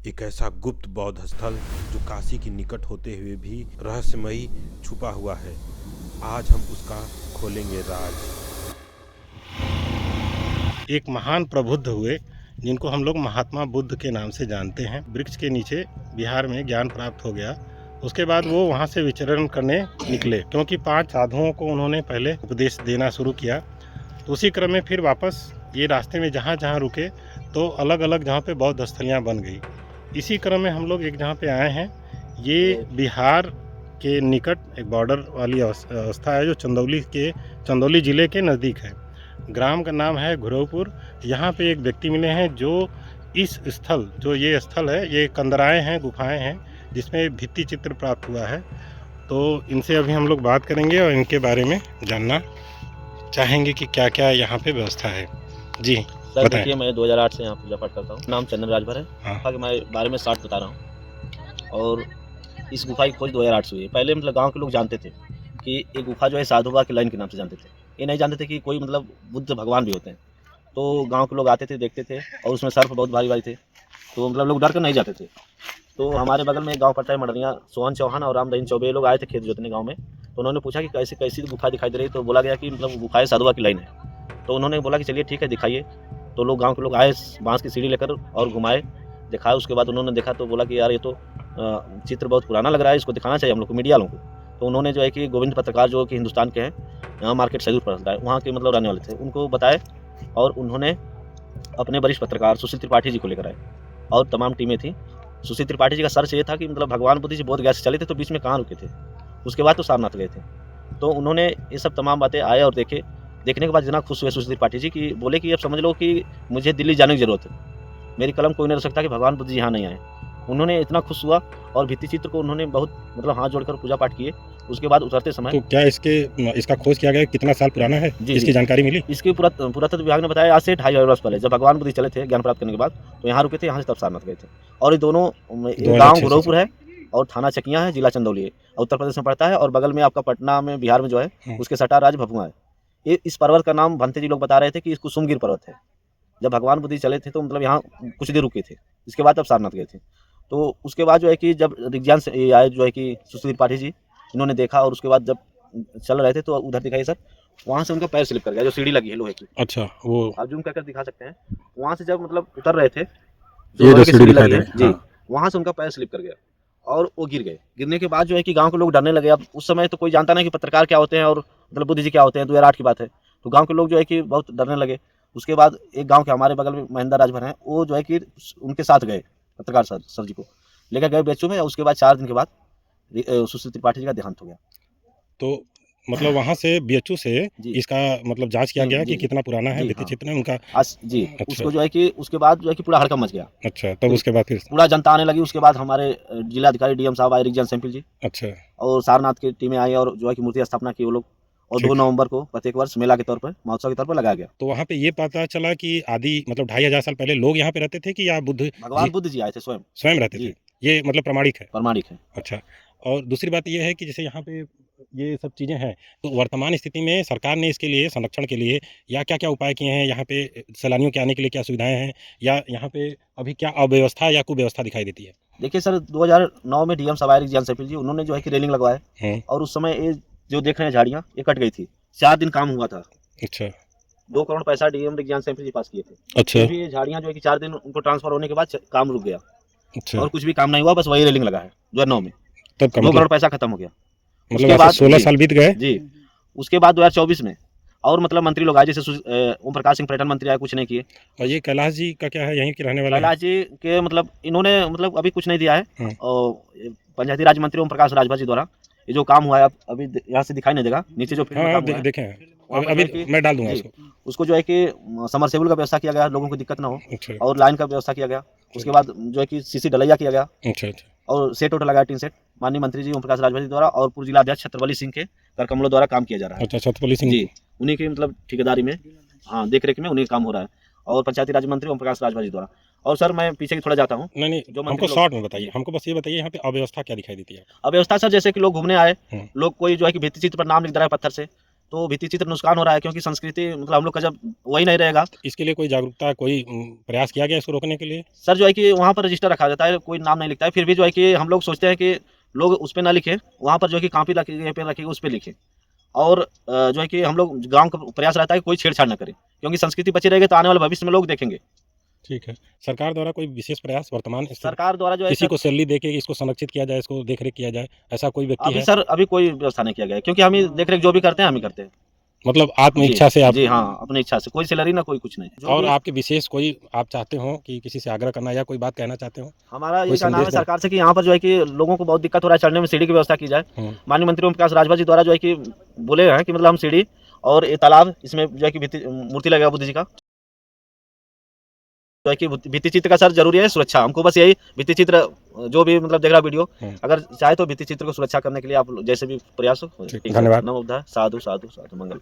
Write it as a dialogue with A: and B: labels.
A: एक ऐसा गुप्त बौद्ध स्थल जो काशी के निकट होते हुए भी रहस्यमयी छुपा हुआ है। आज हम उसका खोलेंगे राज।
B: एक महान प्रबुद्ध हुए जिनको हम लोग महात्मा बुद्ध के नाम से जानते हैं। वृक्ष के नीचे बिहार में ज्ञान प्राप्त हो गया। उसके बाद वो वहाँ से विचरण करने निकले, क्योंकि 5 साधुओं को उन्होंने पहले उपदेश देना शुरू किया। तो उसी क्रम में फिर वापस ये रास्ते में जहाँ जहाँ रुके तो अलग अलग जहाँ पे बौद्ध स्थलियाँ बन गई। इसी क्रम में हम लोग एक जहाँ पे आए हैं, ये बिहार के निकट एक बॉर्डर वाली अवस्था है जो चंदौली ज़िले के नज़दीक है। ग्राम का नाम है घुरवपुर। यहाँ पे एक व्यक्ति मिले हैं जो इस स्थल जो ये स्थल है, ये कंदराएँ हैं, गुफाएं हैं जिसमें भित्ति चित्र प्राप्त हुआ है। तो इनसे अभी हम लोग बात करेंगे और इनके बारे में जानना चाहेंगे कि क्या क्या यहाँ पे व्यवस्था है। जी
C: सर, देखिए मैं 2008 से यहाँ पूजा पाठ करता हूँ। नाम चंदन राजभर है।
B: हाँ।
C: गुफा के बारे में शॉर्ट बता रहा हूँ। और इस गुफा की खोज 2008 से हुई है। पहले मतलब गांव के लोग जानते थे कि ये गुफा जो है साधुबा की लाइन के नाम से जानते थे। ये नहीं जानते थे कि कोई मतलब बुद्ध भगवान भी होते हैं। तो गांव के लोग आते थे, देखते थे, और उसमें सर्प बहुत भारी भारी थे, तो मतलब लोग डर कर नहीं जाते थे। तो हमारे बगल में एक गाँव पड़ता है मडरिया, सोहन चौहान और रामदहीन चौबे लोग आए थे खेत जोतने गाँव में। तो उन्होंने पूछा कि कैसी कैसी गुफा दिखाई दे रही है। तो बोला गया कि मतलब गुफाएं साधुबा की लाइन है। तो उन्होंने बोला कि चलिए ठीक है, दिखाइए। तो लोग गांव के लोग आए, बांस की सीढ़ी लेकर और घुमाए, दिखाया। उसके बाद उन्होंने देखा तो बोला कि यार ये तो चित्र बहुत पुराना लग रहा है, इसको दिखाना चाहिए हम लोग को, मीडिया वालों को। तो उन्होंने जो है कि गोविंद पत्रकार जो कि हिंदुस्तान के हैं, यहाँ मार्केट सैदुर पड़ता है, वहाँ के मतलब रहने वाले थे, उनको बताए। और उन्होंने अपने वरिष्ठ पत्रकार सुशील त्रिपाठी जी को लेकर आए और तमाम टीमें थी। सुशील त्रिपाठी जी का सर्च ये था कि मतलब भगवान बुद्ध जी बोध गया से चले थे तो बीच में कहाँ रुके थे। उसके बाद तो सारनाथ गए थे। तो उन्होंने ये सब तमाम बातें आए और देखे। देखने के बाद इतना खुश हुए सुशील त्रिपाठी जी की बोले कि अब समझ लो कि मुझे दिल्ली जाने की जरूरत है, मेरी कलम कोई नहीं रख सकता कि भगवान बुद्ध जी यहाँ नहीं आए। उन्होंने इतना खुश हुआ और भित्ति चित्र को उन्होंने बहुत मतलब हाथ जोड़कर पूजा पाठ किए। उसके बाद उतरते समय
B: तो क्या इसका खोज किया गया, कितना साल पुराना है, इसकी जानकारी मिली?
C: इसकी पुरातत्व विभाग ने बताया आज से 2.5 वर्ष पहले जब भगवान बुद्ध चले थे ज्ञान प्राप्त करने के बाद, तो यहाँ रुके थे, यहाँ से तब सारनाथ गए थे। और ये दोनों गाँव घुरवपुर है और थाना चकिया है, जिला चंदौली है, उत्तर प्रदेश में पड़ता है। और बगल में आपका पटना में बिहार में जो है उसके सटा राज्य भभुआ है। ये इस पर्वत का नाम भंते जी लोग बता रहे थे कि इसको सुमगिर पर्वत है। जब भगवान बुद्ध चले थे तो मतलब यहाँ कुछ देर रुके थे, इसके बाद तब सारनाथ गए थे। तो उसके बाद जो है कि जब विज्ञान से आए जो है कि सुशील त्रिपाठी जी, इन्होंने देखा और उसके बाद जब चल रहे थे तो उधर दिखाइए सर, वहाँ से उनका पैर स्लिप कर गया, जो सीढ़ी लगी है लोहे की।
B: अच्छा, वो
C: आप जूम कर दिखा सकते हैं। वहाँ से जब मतलब उतर रहे थे,
B: जो सीढ़ी लगी है
C: जी, वहाँ से उनका पैर स्लिप कर गया और वो गिर गए। गिरने के बाद जो है कि गांव के लोग डरने लगे। अब उस समय तो कोई जानता नहीं कि पत्रकार क्या होते हैं और मतलब बुद्ध जी क्या होते हैं, 2008 की बात है। तो गांव के लोग जो है कि बहुत डरने लगे। उसके बाद एक गांव के हमारे बगल में महेंद्र राजभर हैं, वो जो है कि उनके साथ गए, पत्रकार सर जी को लेकर गए बेचू में। उसके बाद 4 दिन के बाद सुशील त्रिपाठी जी का देहांत हो गया।
B: तो मतलब वहाँ से बीएचयू से इसका मतलब जांच किया गया कि कितना पुराना है भित्ति चित्र उनका
C: जी। अच्छा। उसको जो है कि उसके बाद जो है कि पूरा हड़कंप मच गया।
B: अच्छा, तब उसके बाद फिर
C: पूरा जनता आने लगी। उसके बाद हमारे जिलाधिकारी डीएम साहब आए, रीजन सैंपल जी।
B: अच्छा।
C: और सारनाथ की टीमें आई और जो है कि मूर्ति स्थापना की वो लोग। और 2 नवंबर को प्रत्येक वर्ष मेला के तौर पर, महोत्सव के तौर पर लगाया गया।
B: तो वहाँ पे ये पता चला कि आदि मतलब 2500 साल पहले लोग यहाँ पे रहते थे कि या
C: भगवान बुद्ध जी आए थे
B: स्वयं रहते थे? ये मतलब प्रमाणिक है। अच्छा। और दूसरी बात ये है कि जैसे यहाँ पे ये सब चीज़ें हैं, तो वर्तमान स्थिति में सरकार ने इसके लिए संरक्षण के लिए या क्या क्या उपाय किए हैं? यहाँ पे सैलानियों के आने के लिए क्या सुविधाएं हैं, या यहाँ पे अभी क्या अव्यवस्था या कुव्यवस्था दिखाई देती है?
C: देखिए सर, 2009 में डीएम साहब आए, रीजन सैंपल जी, उन्होंने जो है कि रेलिंग लगवाए और उस समय ये जो देख रहे हैं झाड़ियाँ, ये कट गई थी। 4 दिन काम हुआ था।
B: अच्छा।
C: 2 करोड़ पैसा डीएम विज्ञान सैंपल जी पास किए थे।
B: अच्छा।
C: ये झाड़ियाँ जो है कि 4 दिन उनको ट्रांसफर होने के बाद काम रुक गया।
B: अच्छा।
C: और कुछ भी काम नहीं हुआ, बस वही रेलिंग लगा है 2009 में।
B: तब
C: 2 करोड़ पैसा खत्म हो गया।
B: मतलब बाद 16 साल बीत गए
C: जी। उसके बाद 2024 में और मतलब मंत्री लोग आए, जैसे ओम प्रकाश सिंह पर्यटन मंत्री आए, कुछ नहीं किए।
B: और ये कैलाश जी का क्या है, यहीं के रहने वाले?
C: कैलाश जी के मतलब इन्होंने मतलब अभी कुछ नहीं दिया है। और पंचायती राज मंत्री ओम प्रकाश राजभर जी द्वारा ये जो काम हुआ है, अभी यहाँ से दिखाई नहीं देगा, नीचे जो
B: देखें अभी मैं डाल दूंगा
C: उसको जो है कि समरसेबल का व्यवस्था किया गया, लोगों को दिक्कत ना हो। और लाइन का व्यवस्था किया गया। उसके बाद जो है कि सीसी ढलैया किया गया।
B: अच्छा।
C: और सेट वोट लगाया, टीन सेट, माननीय मंत्री जी ओम प्रकाश राजभर जी द्वारा और पूर्व जिला अध्यक्ष छत्रपति सिंह के करकमलों द्वारा काम किया जा रहा है।
B: अच्छा, छत्रपति सिंह
C: जी, उन्हीं की मतलब ठेकेदारी में, हाँ, देख रेख में उन्हीं का काम हो रहा है। और पंचायती राज मंत्री ओम प्रकाश राजभर जी द्वारा। और सर मैं पीछे की थोड़ा जाता हूँ।
B: नहीं, जो हमको शॉर्ट में बताइए, हमको बस ये बताइए यहाँ पे अव्यवस्था क्या दिखाई देती है?
C: अव्यवस्था सर, जैसे कि लोग घूमने आए, लोग कोई जो है कि भित्ति चित्र पर नाम लिख दे रहा है पत्थर से, तो भित्ति चित्र नुकसान हो रहा है, क्योंकि संस्कृति मतलब हम लोग का जब वही नहीं रहेगा।
B: इसके लिए कोई जागरूकता, कोई प्रयास किया गया इसको रोकने के लिए?
C: सर जो है कि वहाँ पर रजिस्टर रखा जाता है, कोई नाम नहीं लिखता है, फिर भी जो है कि हम लोग सोचते हैं कि लोग उस पर ना लिखें, वहाँ पर जो है कि कॉपी रखी पेन रखी उस पर लिखें। और जो है कि हम लोग गाँव का प्रयास रहता है कि कोई छेड़छाड़ ना करें, क्योंकि संस्कृति बची रहेगी तो आने वाले भविष्य में लोग देखेंगे।
B: ठीक है। सरकार द्वारा कोई विशेष प्रयास वर्तमान
C: सरकार द्वारा जो है
B: किसी
C: सर,
B: को सैलरी दे के इसको संरक्षित किया जाए, इसको देख रेख किया जाए, ऐसा कोई व्यक्ति
C: अभी
B: है?
C: सर अभी कोई व्यवस्था नहीं किया गया है, क्योंकि हम ही देख रेख जो भी करते हैं हम ही करते हैं।
B: मतलब आत्म
C: जी,
B: इच्छा से आप?
C: जी हाँ, अपनी इच्छा से, कोई सैलरी ना कोई कुछ नहीं। जो
B: और
C: भी
B: आपके विशेष कोई आप चाहते हो कि किसी से आग्रह करना या कोई बात कहना चाहते हो?
C: हमारा
B: कोई
C: ये कहना है
B: संदेश दें?
C: सरकार से कि यहाँ पर जो है कि लोगों को बहुत दिक्कत हो रहा है, चढ़ने में सीढ़ी की व्यवस्था की जाए।
B: हम्म,
C: माननीय मंत्री ओम प्रकाश राजभर जी द्वारा जो है कि बोले हैं कि मतलब हम सीढ़ी और ये तालाब, इसमें जो है कि मूर्ति लगेगा बुद्ध जी का, जो है कि भित्ति चित्र का सर जरूरी है सुरक्षा। हमको बस यही भित्ति चित्र जो भी मतलब देख रहा वीडियो, अगर चाहे तो भित्ति चित्र को सुरक्षा करने के लिए आप जैसे भी प्रयास हो।
B: ठीक, धन्यवाद।
C: नमो बुद्धाय, साधु साधु साधु, मंगल।